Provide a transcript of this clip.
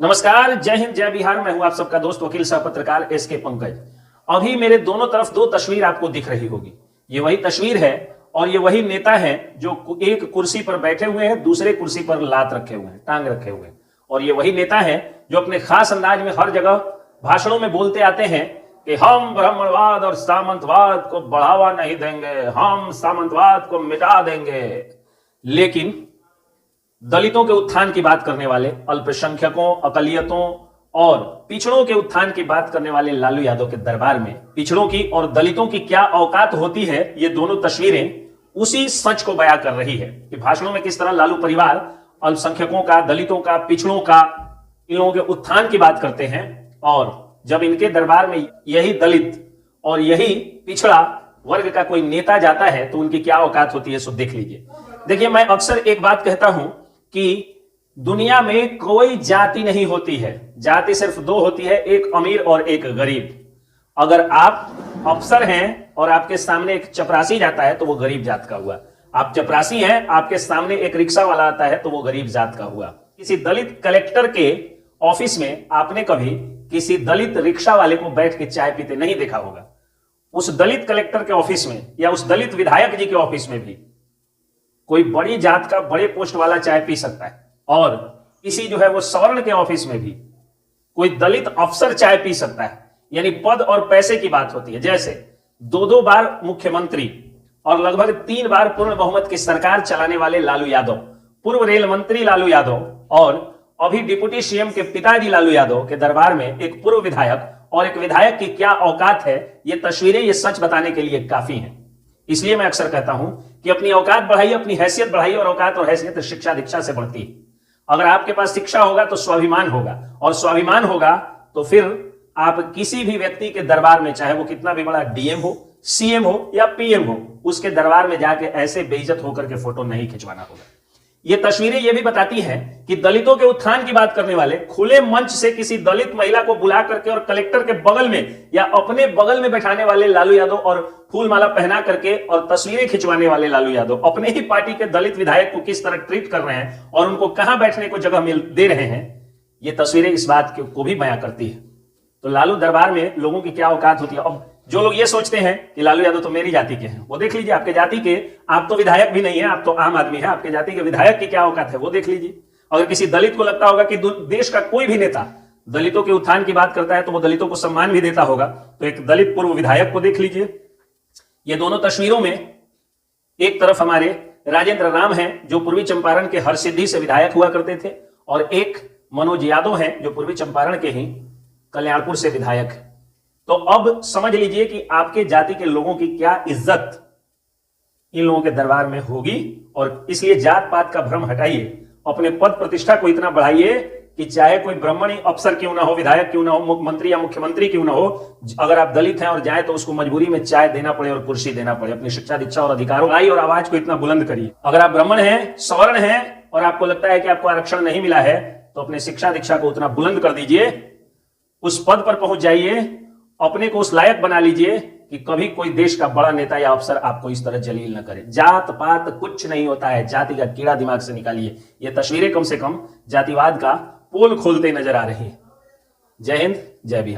नमस्कार, जय हिंद, जय बिहार। मैं हूं आप सबका दोस्त वकील सह पत्रकार एसके पंकज। अभी मेरे दोनों तरफ दो तस्वीर आपको दिख रही होगी। ये वही तस्वीर है और ये वही नेता है जो एक कुर्सी पर बैठे हुए हैं, दूसरे कुर्सी पर लात रखे हुए हैं, टांग रखे हुए हैं। और ये वही नेता है जो अपने खास अंदाज में हर जगह भाषणों में बोलते आते हैं कि हम ब्राह्मणवाद और सामंतवाद को बढ़ावा नहीं देंगे, हम सामंतवाद को मिटा देंगे। लेकिन दलितों के उत्थान की बात करने वाले, अल्पसंख्यकों, अकलियतों और पिछड़ों के उत्थान की बात करने वाले लालू यादव के दरबार में पिछड़ों की और दलितों की क्या औकात होती है, ये दोनों तस्वीरें उसी सच को बयां कर रही है कि भाषणों में किस तरह लालू परिवार अल्पसंख्यकों का, दलितों का, पिछड़ों का, इन लोगों के उत्थान की बात करते हैं। और जब इनके दरबार में यही दलित और यही पिछड़ा वर्ग का कोई नेता जाता है तो उनकी क्या औकात होती है, सो देख लीजिए। देखिए, मैं अक्सर एक बात कहता हूं कि दुनिया में कोई जाति नहीं होती है, जाति सिर्फ दो होती है, एक अमीर और एक गरीब। अगर आप अफसर हैं और आपके सामने एक चपरासी जाता है तो वो गरीब जात का हुआ। आप चपरासी हैं, आपके सामने एक रिक्शा वाला आता है तो वो गरीब जात का हुआ। किसी दलित कलेक्टर के ऑफिस में आपने कभी किसी दलित रिक्शा वाले को बैठ के चाय पीते नहीं देखा होगा। उस दलित कलेक्टर के ऑफिस में या उस दलित विधायक जी के ऑफिस में भी कोई बड़ी जात का, बड़े पोस्ट वाला चाय पी सकता है, और किसी जो है वो सवर्ण के ऑफिस में भी कोई दलित अफसर चाय पी सकता है। यानी पद और पैसे की बात होती है। जैसे दो बार मुख्यमंत्री और लगभग 3 बार पूर्ण बहुमत की सरकार चलाने वाले लालू यादव, पूर्व रेल मंत्री लालू यादव और अभी डिप्टी सीएम के पिताजी लालू यादव के दरबार में एक पूर्व विधायक और एक विधायक की क्या औकात है, ये तस्वीरें ये सच बताने के लिए काफी हैं। इसलिए मैं अक्सर कहता हूं कि अपनी औकात बढ़ाइए, अपनी हैसियत बढ़ाइए, और औकात और हैसियत शिक्षा दीक्षा से बढ़ती है। अगर आपके पास शिक्षा होगा तो स्वाभिमान होगा, और स्वाभिमान होगा तो फिर आप किसी भी व्यक्ति के दरबार में, चाहे वो कितना भी बड़ा डीएम हो, सीएम हो या पीएम हो, उसके दरबार में जाके ऐसे बेइज्जत होकर के फोटो नहीं खिंचवाना होगा। ये तस्वीरें ये भी बताती हैं कि दलितों के उत्थान की बात करने वाले खुले मंच से किसी दलित महिला को बुला करके और कलेक्टर के बगल में या अपने बगल में बैठाने वाले लालू यादव और फूल माला पहना करके और तस्वीरें खिंचवाने वाले लालू यादव अपने ही पार्टी के दलित विधायक को किस तरह ट्रीट कर रहे हैं और उनको कहां बैठने को जगह दे रहे हैं, ये तस्वीरें इस बात को भी बयां करती है। तो लालू दरबार में लोगों की क्या औकात होती है। अब जो लोग ये सोचते हैं कि लालू यादव तो मेरी जाति के हैं, वो देख लीजिए आपके जाति के, आप तो विधायक भी नहीं है, आप तो आम आदमी है, आपके जाति के विधायक की क्या औकात है वो देख लीजिए। अगर किसी दलित को लगता होगा कि देश का कोई भी नेता दलितों के उत्थान की बात करता है तो वो दलितों को सम्मान भी देता होगा, तो एक दलित पूर्व विधायक को देख लीजिए। ये दोनों तस्वीरों में एक तरफ हमारे राजेंद्र राम हैं जो पूर्वी चंपारण के हरसिद्धि से विधायक हुआ करते थे, और एक मनोज यादव हैं जो पूर्वी चंपारण के ही कल्याणपुर से विधायक है। तो अब समझ लीजिए कि आपके जाति के लोगों की क्या इज्जत इन लोगों के दरबार में होगी। और इसलिए जात पात का भ्रम हटाइए, अपने पद प्रतिष्ठा को इतना बढ़ाइए कि चाहे कोई ब्राह्मणी अफसर क्यों ना हो, विधायक क्यों ना हो, मंत्री या मुख्यमंत्री क्यों ना हो, अगर आप दलित हैं और जाए तो उसको मजबूरी में चाय देना पड़े और कुर्सी देना पड़े। अपनी शिक्षा दीक्षा और अधिकारों और आवाज को इतना बुलंद करिए। अगर आप ब्राह्मण हैं, सवर्ण हैं और आपको लगता है कि आपको आरक्षण नहीं मिला है, तो अपने शिक्षा दीक्षा को उतना बुलंद कर दीजिए, उस पद पर पहुंच जाइए, अपने को उस लायक बना लीजिए कि कभी कोई देश का बड़ा नेता या अफसर आपको इस तरह जलील न करे। जात पात कुछ नहीं होता है, जाति का कीड़ा दिमाग से निकालिए। ये तस्वीरें कम से कम जातिवाद का पोल खोलते नजर आ रही है। जय हिंद, जय बिहार।